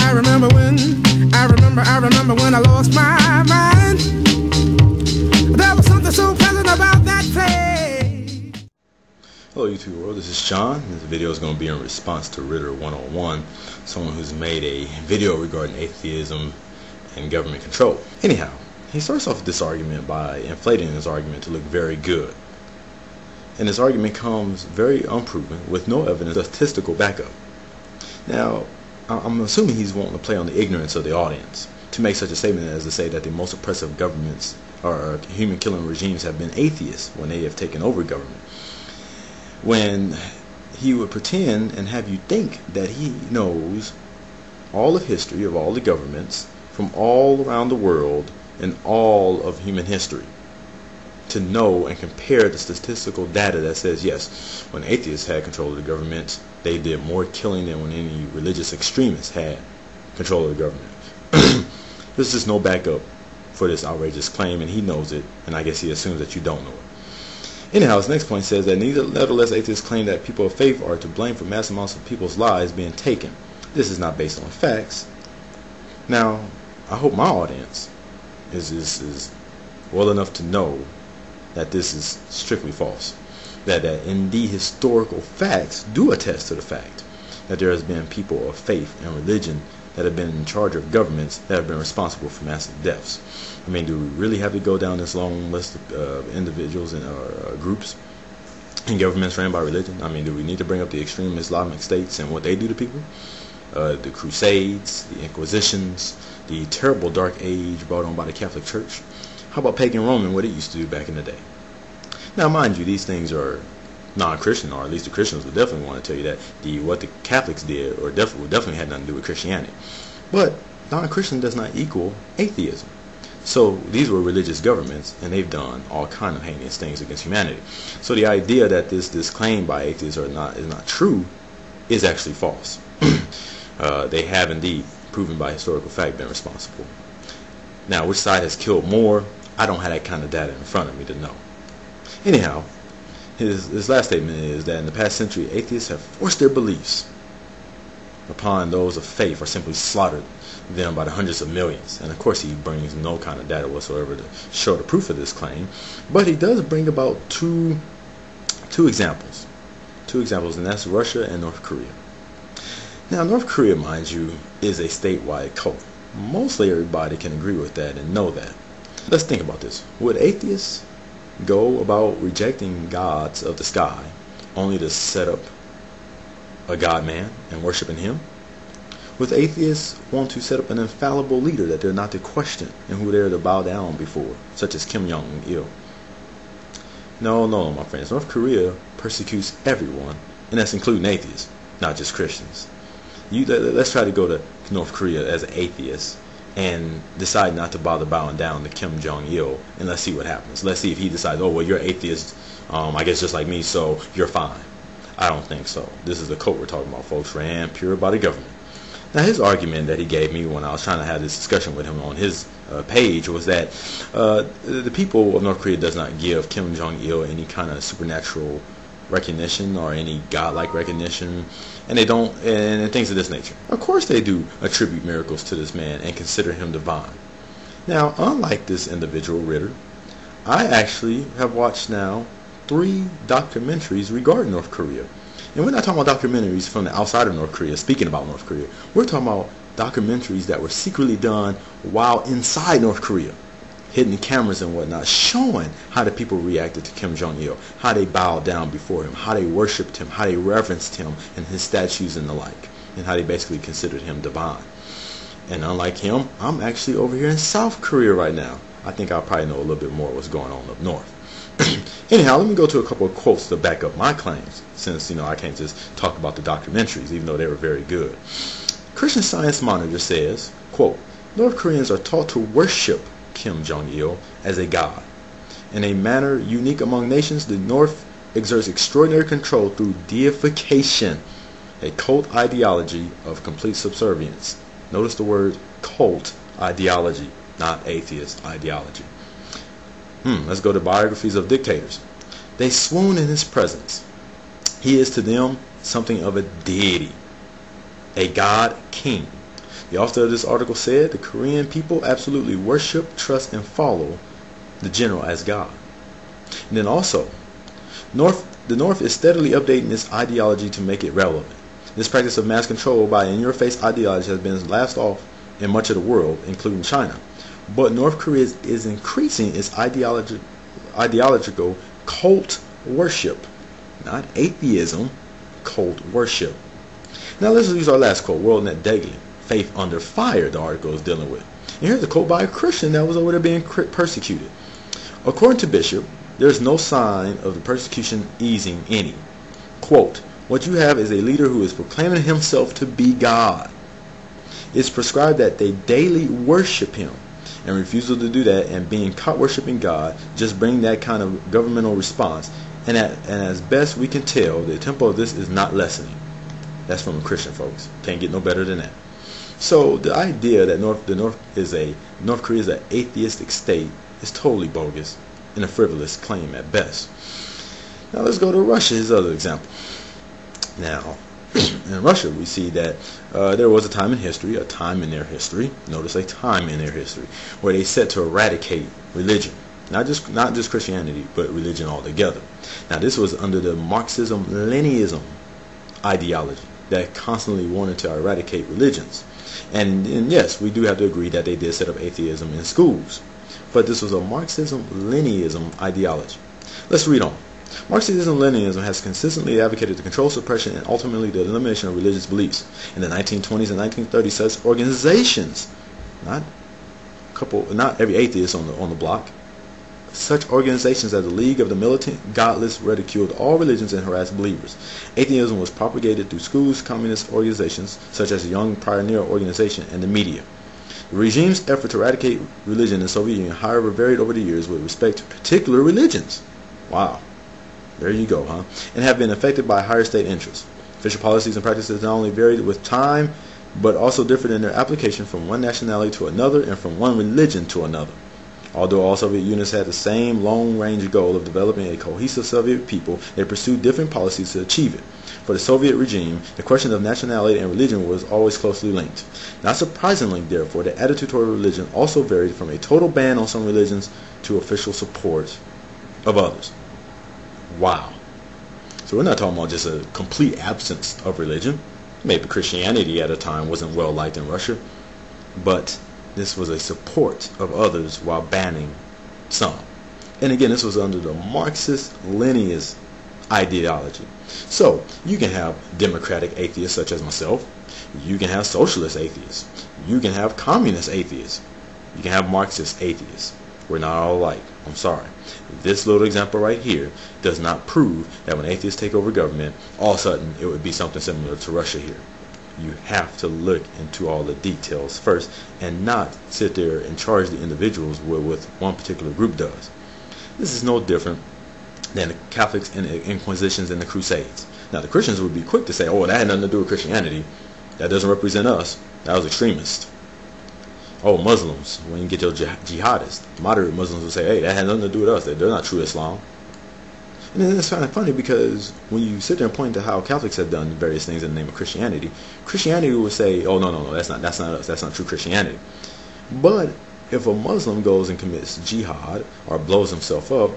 I remember when I lost my mind. There was something so pleasant about that place. Hello YouTube world, this is Sean. This video is going to be in response to Ritter 101, someone who's made a video regarding atheism and government control. Anyhow, he starts off with this argument by inflating his argument to look very good. And his argument comes very unproven with no evidence of statistical backup. Now, I'm assuming he's wanting to play on the ignorance of the audience to make such a statement as to say that the most oppressive governments or human killing regimes have been atheists when they have taken over government. When he would pretend and have you think that he knows all of history of all the governments from all around the world and all of human history, to know and compare the statistical data that says yes, when atheists had control of the government, they did more killing than when any religious extremists had control of the government. There's just no backup for this outrageous claim, and he knows it, and I guess he assumes that you don't know it. Anyhow, his next point says that nevertheless atheists claim that people of faith are to blame for mass amounts of people's lives being taken. This is not based on facts. Now, I hope my audience is well enough to know that this is strictly false. That indeed historical facts do attest to the fact that there has been people of faith and religion that have been in charge of governments that have been responsible for massive deaths. I mean, do we really have to go down this long list of individuals and groups and governments ran by religion? I mean, do we need to bring up the extreme Islamic states and what they do to people? The Crusades, the Inquisitions, the terrible Dark Age brought on by the Catholic Church. How about pagan Rome and what it used to do back in the day? Now, mind you, these things are non-Christian, or at least the Christians would definitely want to tell you that what the Catholics did or definitely had nothing to do with Christianity. But non-Christian does not equal atheism. So these were religious governments, and they've done all kind of heinous things against humanity. So the idea that this claim by atheists is not true is actually false. They have indeed, proven by historical fact, been responsible. Now, which side has killed more? I don't have that kind of data in front of me to know. Anyhow, his last statement is that in the past century, atheists have forced their beliefs upon those of faith, or simply slaughtered them by the hundreds of millions. And of course, he brings no kind of data whatsoever to show the proof of this claim. But he does bring about two examples, and that's Russia and North Korea. Now, North Korea, mind you, is a statewide cult. Mostly everybody can agree with that and know that. Let's think about this. Would atheists go about rejecting gods of the sky only to set up a God-man and worshiping him? Would atheists want to set up an infallible leader that they're not to question and who they're to bow down before, such as Kim Jong-il? No, my friends. North Korea persecutes everyone, and that's including atheists, not just Christians. Let's try to go to North Korea as an atheist and decide not to bother bowing down to Kim Jong-il, and let's see what happens. Let's see if he decides, oh, well, you're atheist, I guess just like me, so you're fine. I don't think so. This is the cult we're talking about, folks, ran pure by the government. Now, his argument that he gave me when I was trying to have this discussion with him on his page was that the people of North Korea does not give Kim Jong-il any kind of supernatural recognition or any godlike recognition, and they don't, and things of this nature. Of course they do attribute miracles to this man and consider him divine. Now, unlike this individual Ritter, I actually have watched now 3 documentaries regarding North Korea. And we're not talking about documentaries from the outside of North Korea speaking about North Korea. We're talking about documentaries that were secretly done while inside North Korea. Hidden cameras and whatnot, showing how the people reacted to Kim Jong-il, how they bowed down before him, how they worshipped him, how they reverenced him and his statues and the like, and how they basically considered him divine. And unlike him, I'm actually over here in South Korea right now. I think I'll probably know a little bit more what's going on up north. Anyhow, let me go to a couple of quotes to back up my claims, since I can't just talk about the documentaries, even though they were very good. Christian Science Monitor says, quote, North Koreans are taught to worship Kim Jong-il as a god. In a manner unique among nations, the North exerts extraordinary control through deification, a cult ideology of complete subservience. Notice the word cult ideology, not atheist ideology. Let's go to biographies of dictators. They swoon in his presence. He is to them something of a deity, a god king. The author of this article said the Korean people absolutely worship, trust, and follow the general as God. And then also, the North is steadily updating its ideology to make it relevant. This practice of mass control by in-your-face ideology has been laughed off in much of the world, including China. But North Korea is increasing its ideological cult worship. Not atheism, cult worship. Now let's use our last quote, WorldNet Daily. Faith under fire, the article is dealing with. And here's a quote by a Christian that was over there being persecuted. According to Bishop, there's no sign of the persecution easing any. Quote, what you have is a leader who is proclaiming himself to be God. It's prescribed that they daily worship him, and refusal to do that and being caught worshiping God just bring that kind of governmental response. And as best we can tell, the tempo of this is not lessening. That's from a Christian, folks. Can't get no better than that. So the idea that North Korea is an atheistic state is totally bogus and a frivolous claim at best. Now let's go to Russia, his other example. Now, in Russia, we see that there was a time in their history, notice a time in their history, where they set to eradicate religion. Not just Christianity, but religion altogether. Now, this was under the Marxism-Leninism ideology that constantly wanted to eradicate religions. And yes, we do have to agree that they did set up atheism in schools. But this was a Marxism-Leninism ideology. Let's read on. Marxism-Leninism has consistently advocated the control, suppression, and ultimately the elimination of religious beliefs. In the 1920s and 1930s, such organizations, not every atheist on the block, such organizations as the League of the Militant Godless ridiculed all religions and harassed believers. Atheism was propagated through schools, communist organizations such as the Young Pioneer Organization, and the media. The regime's effort to eradicate religion in the Soviet Union, however, varied over the years with respect to particular religions. Wow. There you go, huh? And have been affected by higher state interests. Official policies and practices not only varied with time, but also differed in their application from one nationality to another and from one religion to another. Although all Soviet units had the same long-range goal of developing a cohesive Soviet people, they pursued different policies to achieve it. For the Soviet regime, the question of nationality and religion was always closely linked. Not surprisingly, therefore, the attitude toward religion also varied from a total ban on some religions to official support of others. Wow. So we're not talking about just a complete absence of religion. Maybe Christianity at a time wasn't well liked in Russia, but this was a support of others while banning some. And again, this was under the Marxist-Leninist ideology. So you can have democratic atheists such as myself. You can have socialist atheists. You can have communist atheists. You can have Marxist atheists. We're not all alike. I'm sorry. This little example right here does not prove that when atheists take over government, all of a sudden it would be something similar to Russia here. You have to look into all the details first and not sit there and charge the individuals with one particular group does. This is no different than the Catholics and the Inquisitions and the Crusades. Now the Christians would be quick to say, oh, that had nothing to do with Christianity. That doesn't represent us. That was extremist. Oh, Muslims, when you get your jihadists, moderate Muslims will say, hey, that had nothing to do with us. They're not true Islam. And then it's kind of funny because when you sit there and point to how Catholics have done various things in the name of Christianity, Christianity will say, oh, no, that's not us. That's not true Christianity. But if a Muslim goes and commits jihad or blows himself up,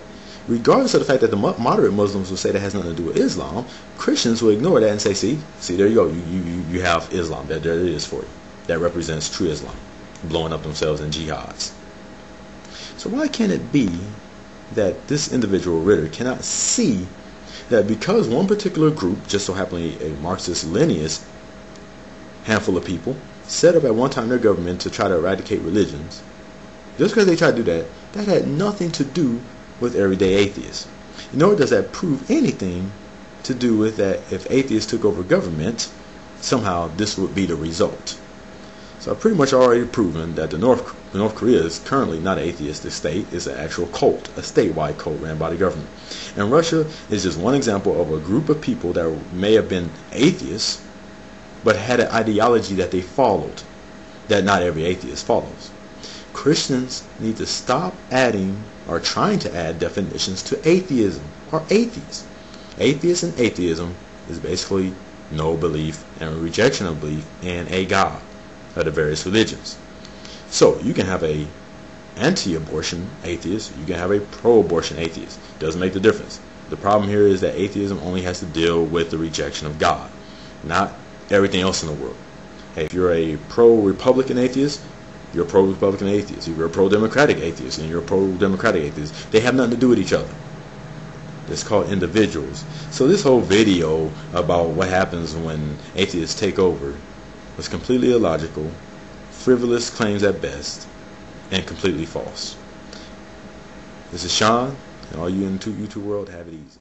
regardless of the fact that the moderate Muslims will say that has nothing to do with Islam, Christians will ignore that and say, see, there you go. You have Islam. There it is for you. That represents true Islam, blowing up themselves in jihads. So why can't it be that this individual Ritter cannot see that because one particular group, just so happened a Marxist-Leninist handful of people, set up at one time their government to try to eradicate religions, just because they tried to do that, that had nothing to do with everyday atheists. Nor does that prove anything to do with that if atheists took over government, somehow this would be the result. So I've pretty much already proven that the North Korea is currently not an atheistic state. It's an actual cult, a statewide cult ran by the government. And Russia is just one example of a group of people that may have been atheists, but had an ideology that they followed, that not every atheist follows. Christians need to stop adding or trying to add definitions to atheism or atheists. Atheist and atheism is basically no belief and rejection of belief in a God. of the various religions. So you can have a anti-abortion atheist, you can have a pro-abortion atheist. Doesn't make the difference. The problem here is that atheism only has to deal with the rejection of God, not everything else in the world. Hey, if you're a pro-Republican atheist, you're a pro-Republican atheist. If you're a pro-Democratic atheist and you're a pro-Democratic atheist, they have nothing to do with each other. It's called individuals. So this whole video about what happens when atheists take over was completely illogical, frivolous claims at best, and completely false. This is Sean, and all you in the YouTube world, have it easy.